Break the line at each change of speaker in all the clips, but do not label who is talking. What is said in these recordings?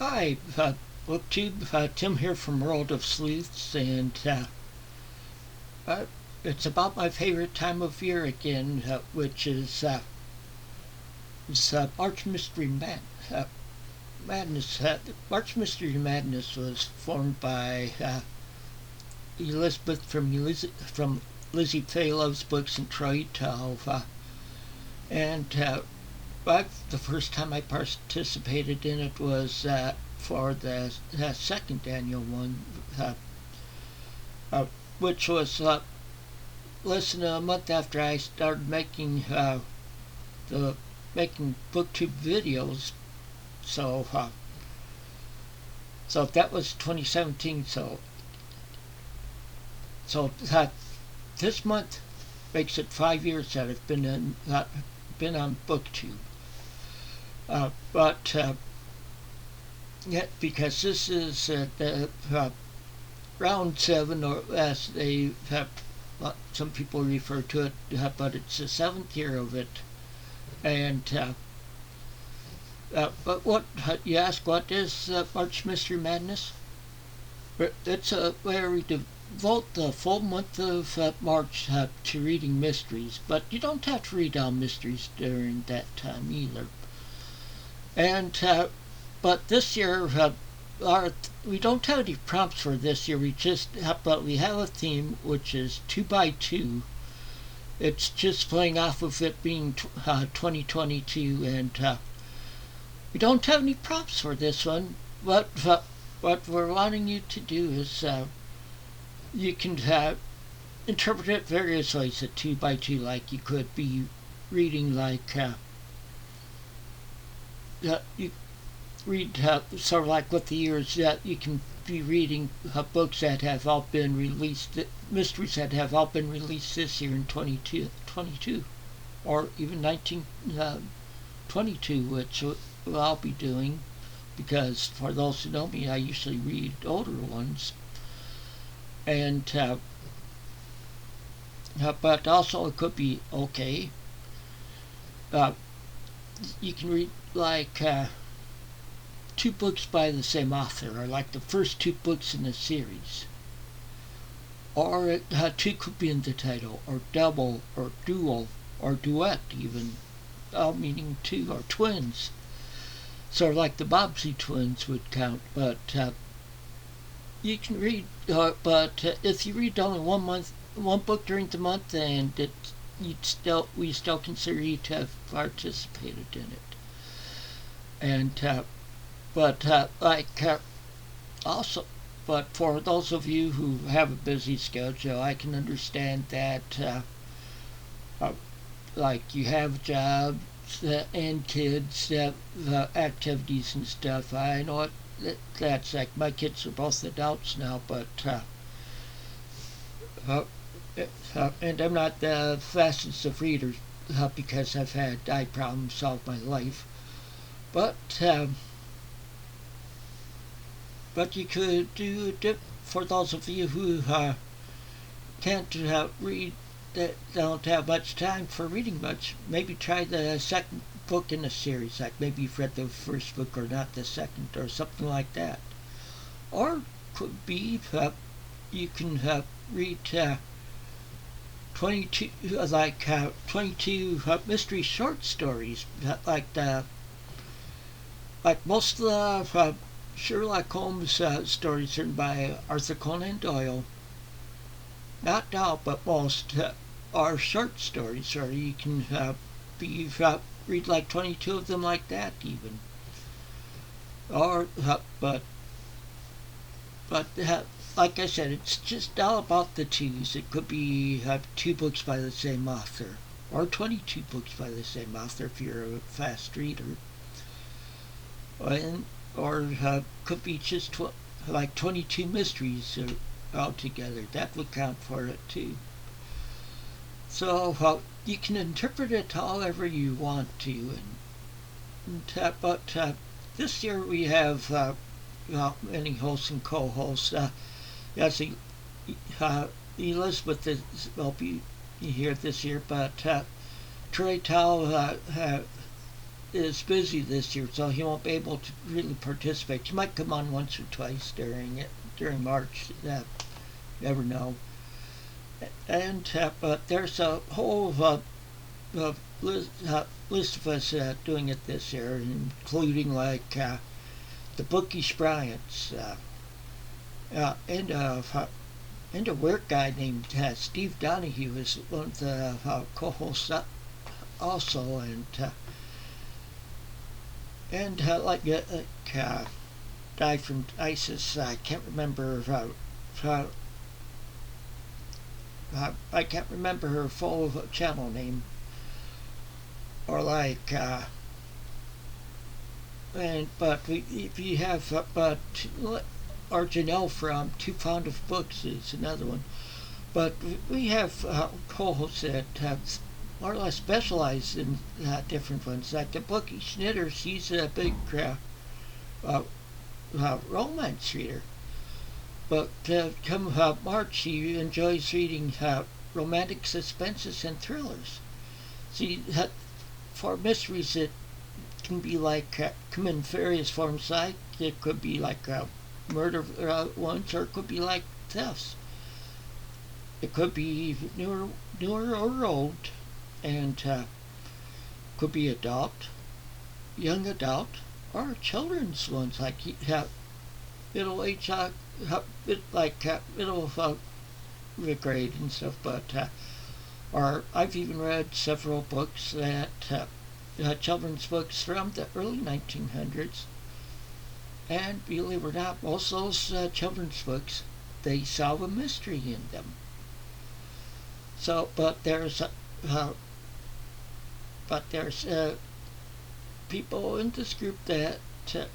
Hi, BookTube. Tim here from World of Sleuths, and it's about my favorite time of year again, which is March Mystery Madness. March Mystery Madness was formed by Elizabeth from LizziefayeLovesBooks and Troi Towel, and the first time I participated in it was for the second annual one, which was less than a month after I started making BookTube videos. So that was 2017. So this month makes it 5 years that I've been on BookTube. But because this is the round 7, or as they have, some people refer to it, but it's the 7th year of it. And but what you ask, what is March Mystery Madness? It's where we devote the full month of March to reading mysteries, but you don't have to read all mysteries during that time either. And but this year, we don't have any prompts for this year. But we have a theme, which is 2x2. It's just playing off of it being 2022, and we don't have any prompts for this one. But what we're wanting you to do is you can interpret it various ways at 2x2. Like you could be reading like you read sort of like what the years that you can be reading books that have all been released, mysteries that have all been released this year in 22, or even 1922, which I'll be doing, because for those who know me, I usually read older ones. And but also it could be okay. You can read like 2 books by the same author, or like the first 2 books in the series. Or 2 could be in the title, or double, or dual, or duet even, all meaning 2, or twins. So like the Bobbsey twins would count, but you can read, but if you read only one book during the month, and we still consider you to have participated in it. And also, but for those of you who have a busy schedule, I can understand that like you have jobs and kids, activities and stuff. I know that's like, my kids are both adults now, but and I'm not the fastest of readers because I've had eye problems all my life. But you could do for those of you who can't read, that don't have much time for reading much. Maybe try the second book in the series, like maybe you've read the first book or not the second, or something like that. Or could be you can read 22 mystery short stories, like most of the Sherlock Holmes stories written by Arthur Conan Doyle. Not all, but most are short stories, or you can read like 22 of them like that even. Or but like I said, it's just all about the 2s. It could be 2 books by the same author, or 22 books by the same author if you're a fast reader. Or could be just like 22 mysteries altogether. That would count for it too. So you can interpret it however you want to. But this year we have many hosts and co-hosts. Yes, Elizabeth will be here this year, but Troi Towel is busy this year, so he won't be able to really participate. He might come on once or twice during March. Never know. And but there's a whole list of us doing it this year, including like the Bookish Bryants, and a weird guy named Steve Donoghue is one of the co-hosts also, and like guy from ISIS. I can't remember. I can't remember her full channel name. Or like, but we have, or Janelle from Too Fond of Books is another one. But we have co-hosts that have more or less specialized in different ones. Like the Bookish Knitter, she's a big romance reader. But come March, she enjoys reading romantic suspenses and thrillers. She for mysteries, it can be like come in various forms. Like it could be like murder ones, or it could be like thefts. It could be newer or old, and could be adult, young adult, or children's ones like middle age, like middle grade and stuff. But or I've even read several books that children's books from the early 1900s, and believe it or not, most of those children's books, they solve a mystery in them. So, but there's people in this group that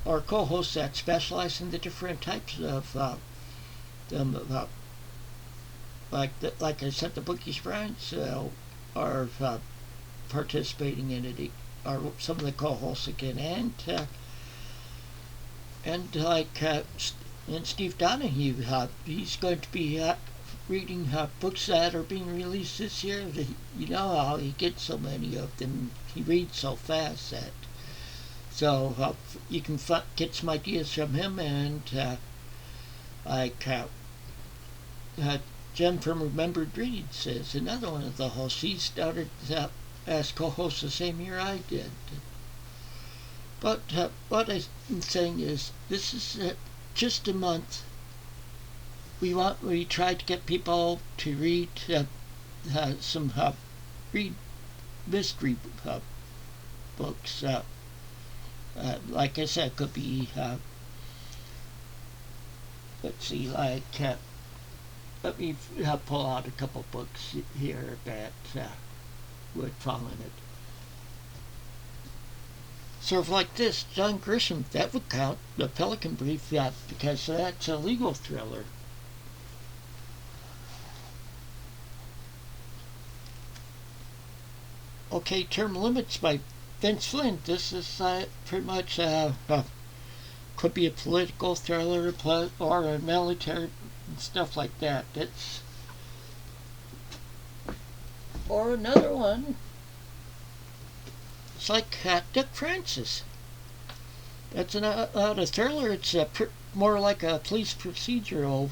or co-hosts that specialize in the different types of like I said, the Bookish Bryants are participating in it, or some of the co-hosts again, and like and Steve Donoghue, he's going to be reading books that are being released this year. You know how he gets so many of them. He reads so fast that so you can get some ideas from him, and like Jen from Remembered Reads is another one of the hosts. She started as co-host the same year I did. But what I'm saying is, this is just a month. We try to get people to read some read mystery books. Like I said, could be let's see, like let me pull out a couple books here that would fall in it. Sort of like this, John Grisham, that would count, the Pelican Brief, because that's a legal thriller. Okay, Term Limits by Vince Flynn. This is pretty much could be a political thriller or a military and stuff like that. Or another one. It's like Dick Francis. That's not a thriller. It's more like a police procedural.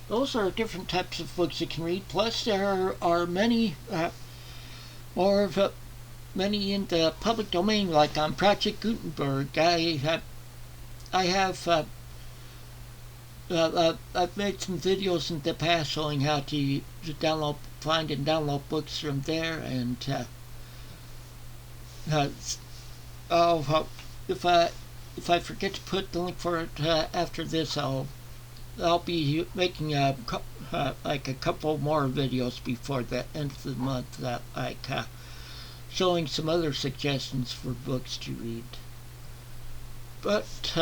Those are different types of books you can read. Plus, there are many many in the public domain, like on Project Gutenberg. I've made some videos in the past showing how to find and download books from there, and if I forget to put the link for it after this, I'll be making like a couple more videos before the end of the month, like showing some other suggestions for books to read. But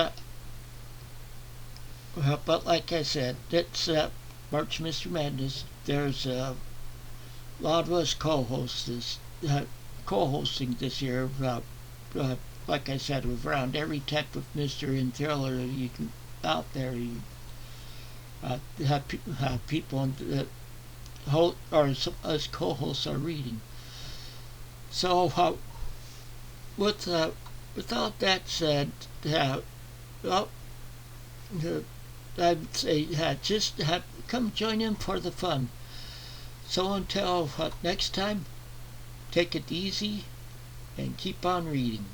like I said, it's March Mystery Madness. There's a lot of us co-hosting this year. Like I said, around every type of mystery and thriller you can out there. You have people or us co-hosts are reading. So, with without that said, well, I'd say just come join in for the fun. So until next time, take it easy and keep on reading.